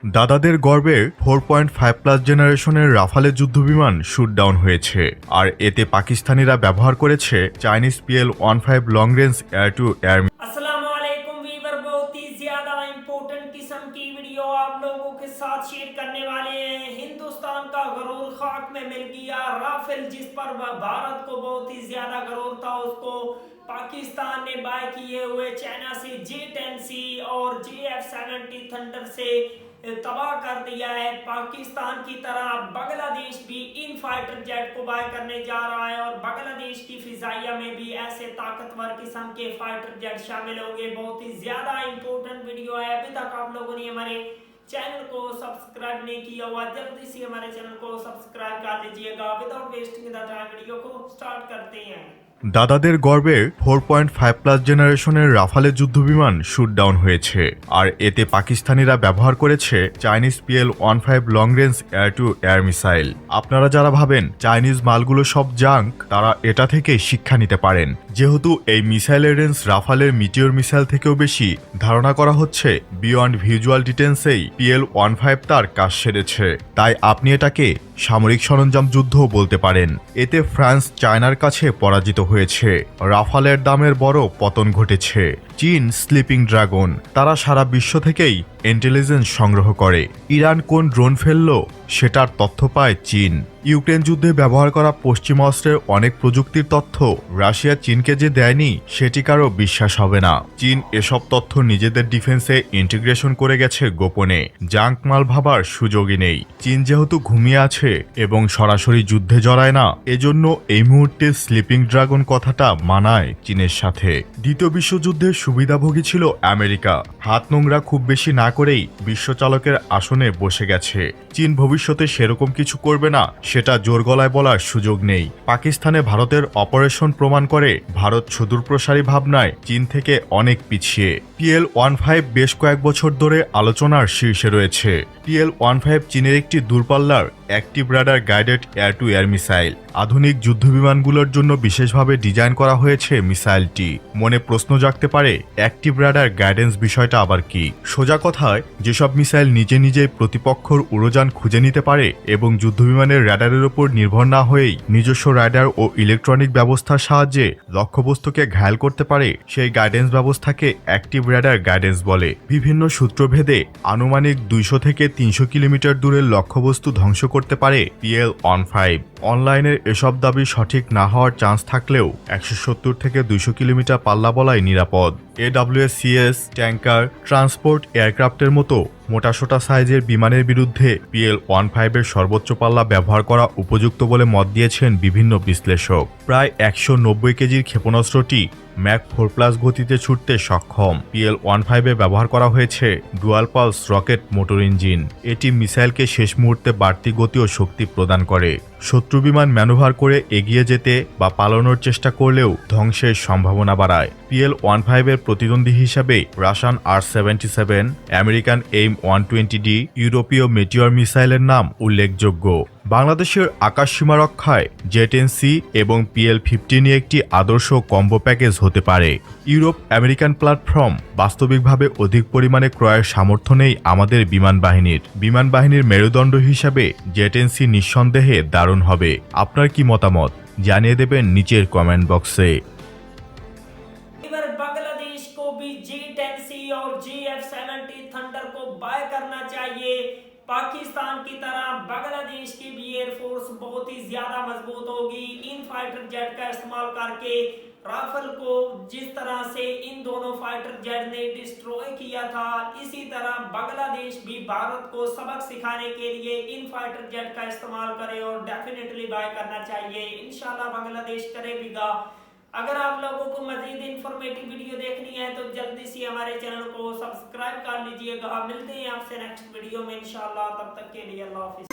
দাদাদের গর্বে 4.5+ জেনারেশনের রাফালে যুদ্ধবিমান শুটডাউন হয়েছে, আর এতে পাকিস্তানিরা ব্যবহার করেছে Chinese PL-15 long range air two air. अस्सलामुअलैकुम वीवर, बहुत ही ज्यादा इम्पोर्टेंट किस्म की वीडियो आप लोगों के साथ शेयर करने वाले हैं। हिंदुस्तान का गरूर खाक में मिल गया। राफेल जिस पर भारत को बहुत ही ज्यादा गरूर था, उसको पाकिस्तान ने बाय किए हुए चाइना से J-10C और JF-70 थंडर से तबाह कर दिया है। पाकिस्तान की तरह बांग्लादेश भी इन फाइटर जेट को बाय करने जा रहा है और बांग्लादेश की फिजाइया में भी ऐसे ताकतवर किस्म के फाइटर जेट शामिल होंगे। बहुत ही ज्यादा इंपॉर्टेंट वीडियो है। अभी तक आप लोगों ने हमारे चैनल को सब्सक्राइब नहीं किया हुआ, जल्दी से हमारे चैनल को सब्सक्राइब कर लीजिएगा। Without wasting the time video को स्टार्ट करते हैं। দাদাদের গর্বে 4.5+ জেনারেশনের রাফালে যুদ্ধবিমান শুটডাউন হয়েছে, আর এতে পাকিস্তানিরা ব্যবহার করেছে Chinese PL-15 long range air two air missile. আপনারা যারা ভাবেন চাইনিজ মালগুলো সব জাঙ্ক, তারা এটা থেকে শিক্ষা নিতে পারেন। যেহেতু এই মিসাইলের রেঞ্জ রাফালের মিটিওর মিসাইল থেকেও বেশি, ধারণা করা হচ্ছে বিয়ন্ড ভিজুয়াল ডিটেন্সেই PL-15 তার কাজ সেরেছে। তাই আপনি এটাকে সামরিক সরঞ্জাম যুদ্ধও বলতে পারেন। এতে ফ্রান্স চায়নার কাছে পরাজিত হয়েছে। রাফালের দামের বড় পতন ঘটেছে। চীন স্লিপিং ড্রাগন, তারা সারা বিশ্ব থেকেই ইন্টেলিজেন্স সংগ্রহ করে। ইরান কোন ড্রোন ফেলল সেটার তথ্য পায় চীন। ইউক্রেন যুদ্ধে ব্যবহার করা পশ্চিমা অস্ত্রের অনেক প্রযুক্তির তথ্য রাশিয়া চীনকে যে দেয়নি, সেটি কারো বিশ্বাস হবে না। চীন এসব তথ্য নিজেদের ডিফেন্সে ইন্টিগ্রেশন করে গেছে গোপনে। জাঙ্ক মাল ভাবার সুযোগই নেই। চীন যেহেতু ঘুমিয়ে আছে এবং সরাসরি যুদ্ধে জড়ায় না, এজন্য এই মুহূর্তে স্লিপিং ড্রাগন কথাটা মানায় চীনের সাথে। দ্বিতীয় বিশ্বযুদ্ধের সুবিধাভোগী ছিল আমেরিকা। হাত নোংরা খুব বেশি না করেই বিশ্বচালকের আসনে বসে গেছে। চীন ভবিষ্যতে সেরকম কিছু করবে না, সেটা জোর গলায় বলার সুযোগ নেই। পাকিস্তানে ভারতের অপারেশন প্রমাণ করে ভারত সুদূরপ্রসারী ভাবনায় চীন থেকে অনেক পিছিয়ে। PL-15 বেশ কয়েক বছর ধরে আলোচনার শীর্ষে রয়েছে। PL-15 চীনের একটি দূরপাল্লার active radar guided air two air missile. আধুনিক যুদ্ধবিমানগুলোর জন্য বিশেষভাবে ডিজাইন করা হয়েছে মিসাইলটি। মনে প্রশ্ন জাগতে পারে, অ্যাক্টিভ রাডার গাইডেন্স বিষয়টা আবার কি? সোজা কথায়, যেসব মিসাইল নিজে নিজেই প্রতিপক্ষর উড়োযান খুঁজে নিতে পারে এবং যুদ্ধবিমানের রাডারের উপর নির্ভর না হয়েই নিজস্ব রাডার ও ইলেকট্রনিক ব্যবস্থার সাহায্যে লক্ষ্যবস্তুকে ঘায়েল করতে পারে, সেই গাইডেন্স ব্যবস্থাকে অ্যাক্টিভ রাডার গাইডেন্স বলে। বিভিন্ন সূত্রভেদে আনুমানিক 200 থেকে 300 কিলোমিটার দূরের লক্ষ্যবস্তু ধ্বংস করতে পারে PL-15। অনলাইনের এসব দাবি সঠিক না হওয়ার চান্স থাকলেও 170 থেকে 200 কিলোমিটার পাল্লা বলাই নিরাপদ। AWACS ট্যাঙ্কার, ট্রান্সপোর্ট এয়ারক্রাফটের মতো মোটাসোটা সাইজের বিমানের বিরুদ্ধে PL-15 এর সর্বোচ্চ পাল্লা ব্যবহার করা উপযুক্ত বলে মত দিয়েছেন বিভিন্ন বিশ্লেষক। প্রায় 190 কেজির ক্ষেপণাস্ত্রটি ম্যাক 4+ গতিতে ছুটতে সক্ষম। PL-15 এ ব্যবহার করা হয়েছে dual pulse rocket motor engine. এটি মিসাইলকে শেষ মুহূর্তে বাড়তি গতি ও শক্তি প্রদান করে। শত্রু বিমান ম্যানুভার করে এগিয়ে যেতে বা পালানোর চেষ্টা করলেও ধ্বংসের সম্ভাবনা বাড়ায়। PL-15 এর প্রতিদ্বন্দ্বী হিসাবে রাশিয়ান R-77, আমেরিকান AIM-120D, ইউরোপীয় মেটিওর মিসাইলের নাম উল্লেখযোগ্য। বাংলাদেশের আকাশ সীমা রক্ষায় J-10C এবং PL-15 একটি আদর্শ কম্বো প্যাকেজ হতে পারে। ইউরোপ আমেরিকান প্ল্যাটফর্ম বাস্তবিকভাবে অধিক পরিমাণে ক্রয়ের সামর্থ্য নেই আমাদের বিমানবাহিনীর মেরুদণ্ড হিসাবে J-10C নিঃসন্দেহে দারুণ হবে। আপনার কি মতামত জানিয়ে দেবেন নিচের কমেন্ট বক্সে। बांग्लादेश को भी J-10C और JF-70 थंडर को बाय करना चाहिए। पाकिस्तान की तरह बांग्लादेश की भी एयरफोर्स बहुत ही ज्यादा मजबूत होगी। इन फाइटर जेट का इस्तेमाल करके राफेल को जिस तरह से इन दोनों फाइटर जेट ने डिस्ट्रॉय किया था, इसी तरह बांग्लादेश भी भारत को सबक सिखाने के लिए इन फाइटर जेट का इस्तेमाल करे और डेफिनेटली बाय करना चाहिए। इंशाल्लाह बांग्लादेश करेगा। अगर आप लोगों को मजीद इंफॉर्मेटिव वीडियो देखनी है तो जल्दी से हमारे चैनल को सब्सक्राइब कर लीजिएगा। मिलते हैं आपसे नेक्स्ट वीडियो में इंशाल्लाह। तब तक के लिए अल्लाह हाफिज।